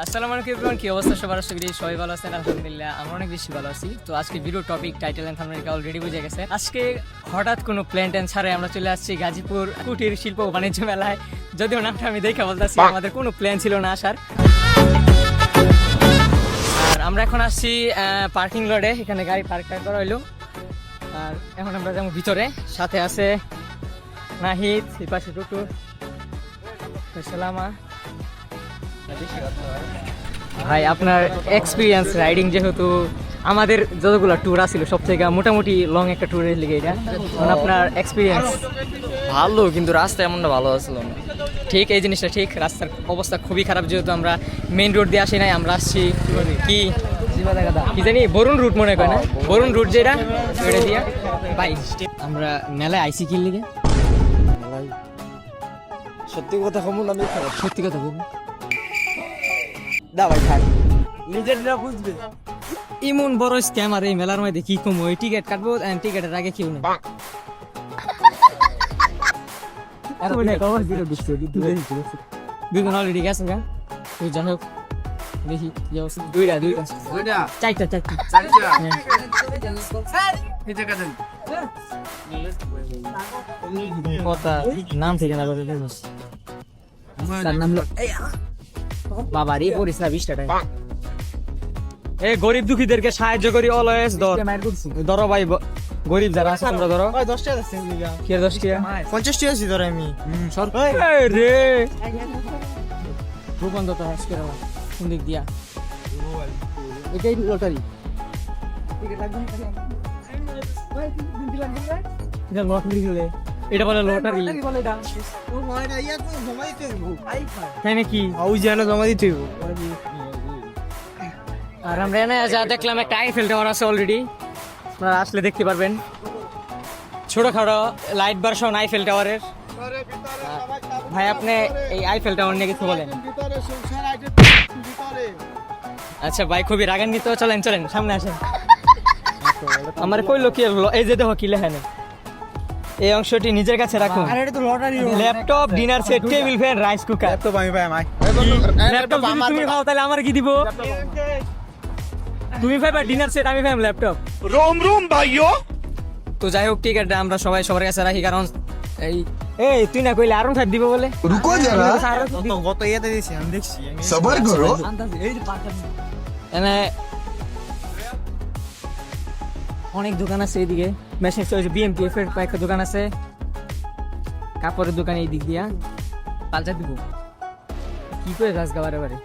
আসসালামু আলাইকুম এভরিওয়ান, কি অবস্থা সবার? আশা করি সবাই ভালো আছেন। আলহামদুলিল্লাহ আমরা অনেক বেশি ভালো আছি। তো আজকে video topic title and thumbnail already বুঝে গেছে। আজকে হঠাৎ কোনো প্ল্যান ট্যান ছাড়াই আমরা চলে আসছি গাজীপুর কুটির শিল্প ও বাণিজ্য মেলায়। যদিও নামটা আমি দেখে বলতেছি, আমাদের কোনো প্ল্যান ছিল না আসার। আর আমরা এখন আসছি পার্কিং লটে, এখানে গাড়ি পার্ক করা হইলো। আর এখন আমরা যাবো ভিতরে, সাথে আছে নাহিদ, এই পাশে টুটু, সালামা। ভাই আপনার এক্সপিরিয়েন্স রাইডিং, যেহেতু আমাদের যতগুলো ট্যুর আছিল সব থেকে মোটামুটি লং একটা ট্যুরের লিগে এটা, মানে আপনার এক্সপিরিয়েন্স ভালো, কিন্তু রাস্তা এমনটা ভালো আসছিল না। ঠিক, এই জিনিসটা ঠিক। রাস্তার অবস্থা খুবই খারাপ, যেহেতু আমরা মেইন রোড দিয়ে আসি নাই, আমরা আসছি কি কি জানি বরুণ রুট মনে করে না, বরুণ রুট যেটা ওইটা দিয়া। ভাই আমরা মেলায় আইসি কি লিগে? সত্যি কথা কমন, আমি সত্যি কথা বলবো না ভাই, থাক নিজেরটা বুঝবে। ইমন বড় স্ক্যামার এই মেলার মধ্যে, কি কম ওই টিকিট কাটবো, টিকিটের আগে কেউ নেই। দুজন অলরেডি গেছে গা, দুজন হোক দেখি দুইটা চারটা কথা নাম থেকে না তার নাম বাবা রে, পড়িস না 20 টাকা। এই গরিব দুঃখীদেরকে সাহায্য করি অলওয়েজ। ধরো ভাই, গরিব যারা আছে তোমরা ধরো। 10 টাকা আছে, কি 10 টাকা 50 টাকা আছে ধরে আমি রে রূপন্ত তো হাস করে কোন দিক দিয়া, এটাই লটারি। এটা বলে লটারি, তাই নাকি? ওই যেন জমা দিতে হবে। আর আমরা এনে যা দেখলাম, একটা আইফেল টাওয়ার আছে অলরেডি, আপনারা আসলে দেখতে পারবেন। ছোটখাটো লাইট ভার্সন আইফেল টাওয়ারের। ভাই আপনি এই আইফেল টাওয়ার নিয়ে কিছু বলেন? আচ্ছা ভাই, খুবই রাগান্বিত। চলেন চলেন সামনে আসেন। আমার কইলো কি, এই যে দেখো কি লেখা নেই, এই অংশটি নিজের কাছে রাখুন। Laptop, dinner set, table fan, rice cooker. Laptop আমি ভাই আমার ল্যাপটপ যদি তুমি খাও তাহলে আমার কি দিব? তুমি ভাইবা ডিনার সেট, আমি ভাইম ল্যাপটপ। রোম রোম ভাইও। তো যাই হোক, টিকিটটা আমরা সবাই সবার কাছে রাখি, কারণ এই তুই না কইলে আরন 5 দিব বলে। रुको जरा, গত ইয়েতে দিছি আমি দেখছি। सबर करो। এনে অনেক দোকান আছে এইদিকে, মেশিন বিএমটিএফ এর কয়েকটা দোকান আছে, কাপড়ের দোকান এই দিক দিয়া। পাল্টা দিব কি করে গাছ গাবারে বারে।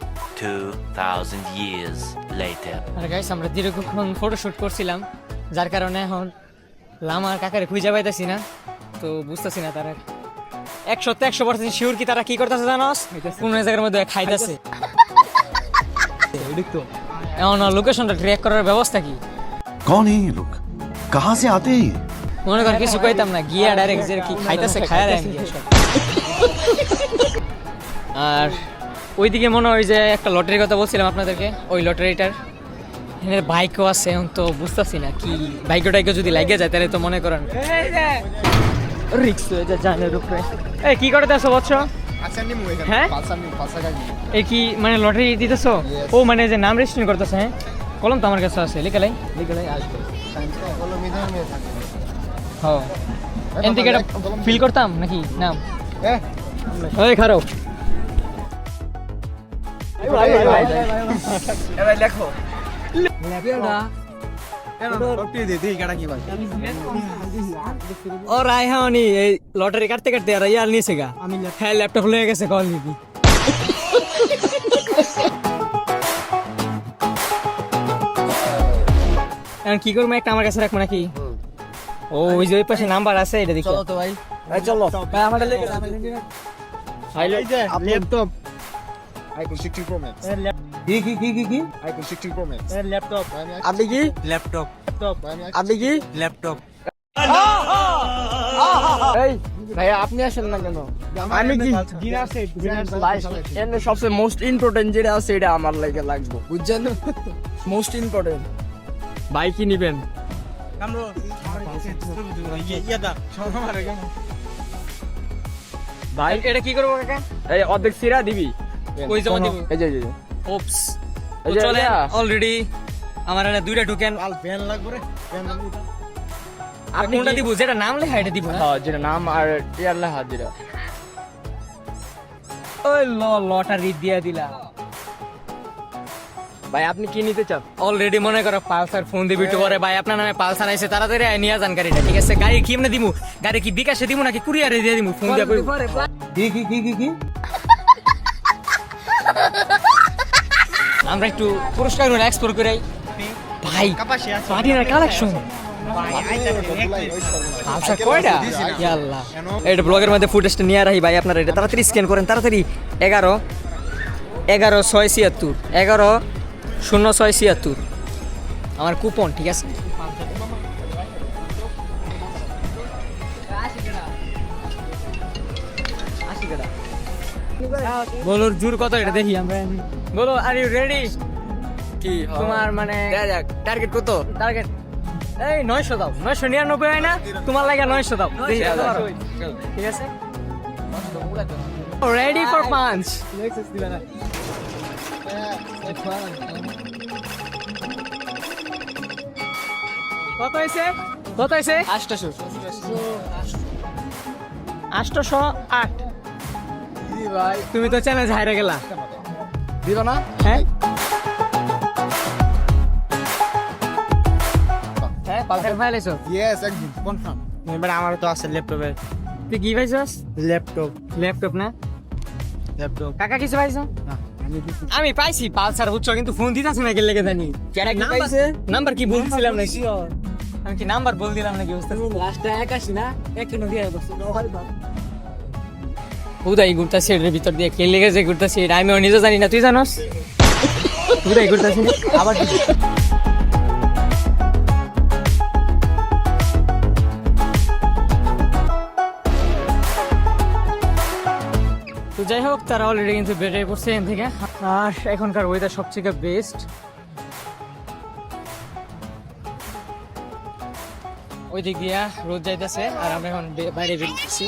2000 years later. আর গাইস, আমরা দীর্ঘক্ষণ ফটোশুট করছিলাম, যার কারণে এখন লামার কাকারে খুঁজে পাইতেছি না। তো বুঝতেছি না তারা 100% শিওর কি তারা কি করতেছে জানোস? কোন জায়গার মধ্যে খাইতেছে। এখন লোকেশনটা ট্র্যাক করার ব্যবস্থা কি? कौन है ये लोग, कहाँ से आते हैं ये? মনে কর কিছু কইতাম না, গিয়া ডাইরেক্ট যে কি খাইতেছে খায়া দেয়। আর ওইদিকে মনে হয় যে একটা লটারির কথা বলছিলাম আপনাদেরকে, ওই লটারিটার এখানে বাইকও আছে। এখন তো বুঝতেছি না কি বাইকটাইকে যদি লাগে যায় তাহলে তো মনে করেন রিক্স হয়ে যায় জানের উপরে। এই কি করতে আসো বৎস? হ্যাঁ এই কি মানে লটারি দিতেছো? ও মানে যে নাম রেজিস্ট্রেশন করতেছে। হ্যাঁ কলম তো আমার কাছে আছে, লিখে আসবে। হ্যাঁ এন থেকে ফিল করতাম নাকি নাম? ওই খারাপ লেখো ও রায়হানি, এই লটারি কাটতে কাটতে আর ইয়ার নিয়েছে গা। হ্যাঁ ল্যাপটপ লয়ে গেছে, কল নিবি। এখন কি করবো, একটা আমার কাছে রাখবো নাকি? ও ওই যে ওই পাশে নাম্বার আছে, এটা দেখি। চলো তো ভাই, চলো ভাই আমাদের লেগে ল্যাপটপ iPhone 16 Pro Max। কি iPhone 16 Pro Max ল্যাপটপ? আপনি কি ল্যাপটপ? আপনি কি ল্যাপটপ? এই ভাই আপনি আসেন না কেন? আমি কি ডিনার সেট এর সবচেয়ে মোস্ট ইম্পর্টেন্ট যেটা আছে এটা আমার লাগে লাগবে, বুঝছেন? Most important. ভাই কি নিবেন? ভাই এটা কি করবো কাকা? এই অর্ধেক সিরা দিবি, কই জমা দিব? এই যে ওপস এই যে চলে এটা। অলরেডি আমার এখানে দুইটা টোকেন আপনি কোনটা দিব যেটা নাম লেখা এটা দিব না হ্যাঁ যেটা নাম আর ইয়ার লেখা যেটা ওই লটারি দিয়ে দিলা ভাই আপনি কি নিতে চান অলরেডি মনে করো পালসার ফোন দিবি একটু পরে ভাই আপনার নামে পালসার আইছে তাড়াতাড়ি আয় নিয়ে যান গাড়িটা ঠিক আছে গাড়ি কি এমনি দিমু গাড়ি কি বিকাশে দিমু নাকি কুরিয়ারে দিয়ে দিমু ফোন দিয়ে কি আমরা একটু পুরস্কার করে এক্সপ্লোর করাই ভাই পার্টির কালেকশন আচ্ছা কয়টা ইয়াল্লাহ এটা ব্লগের মধ্যে ফুটেজটা নিয়ে রাখি ভাই আপনারা এটা তাড়াতাড়ি স্ক্যান করেন তাড়াতাড়ি 11/676 আমার কুপন ঠিক আছে বলো জোর কত এটা দেখি আমরা বলো আর ইউ রেডি কি তোমার মানে টার্গেট কত টার্গেট এই 900 দাও 999 হয় না তোমার লাগে 900 দাও দেখি কত পারো। ঠিক আছে রেডি ফর পাঞ্চ কত হয়েছে 808 ভাই তুমি তো চ্যালেঞ্জ হাইরে গেলা দিবা না হ্যাঁ পালসার ফাইলেছো ইয়েস একদম কনফার্ম এবার আমারও তো আছে ল্যাপটপে তুই কি পাইছস ল্যাপটপ না কাকা কিছু পাইছো আমি পাইছি পালসার বুঝছো কিন্তু ফোন দিতাছ না গেলে জানি কেন কি পাইছে নাম্বার কি বলছিলাম নাকি আমি কি নাম্বার বল দিলাম নাকি বুঝতে লাস্টে 81 না এখনো দিয়ে বসে উদয় ঘুরতাছি এর ভিতর দিয়ে কে লেগেছে ঘুরতাছি এটা আমিও নিজে জানি না তুই জানোস উদয় ঘুরতাছি আবার কি তো যাই হোক তারা অলরেডি কিন্তু বেরিয়ে পড়ছে এখান থেকে আর এখনকার ওয়েদার সবথেকে বেস্ট ওই দিক দিয়া রোদ যাইতেছে আর আমরা এখন বাইরে বেরিয়েছি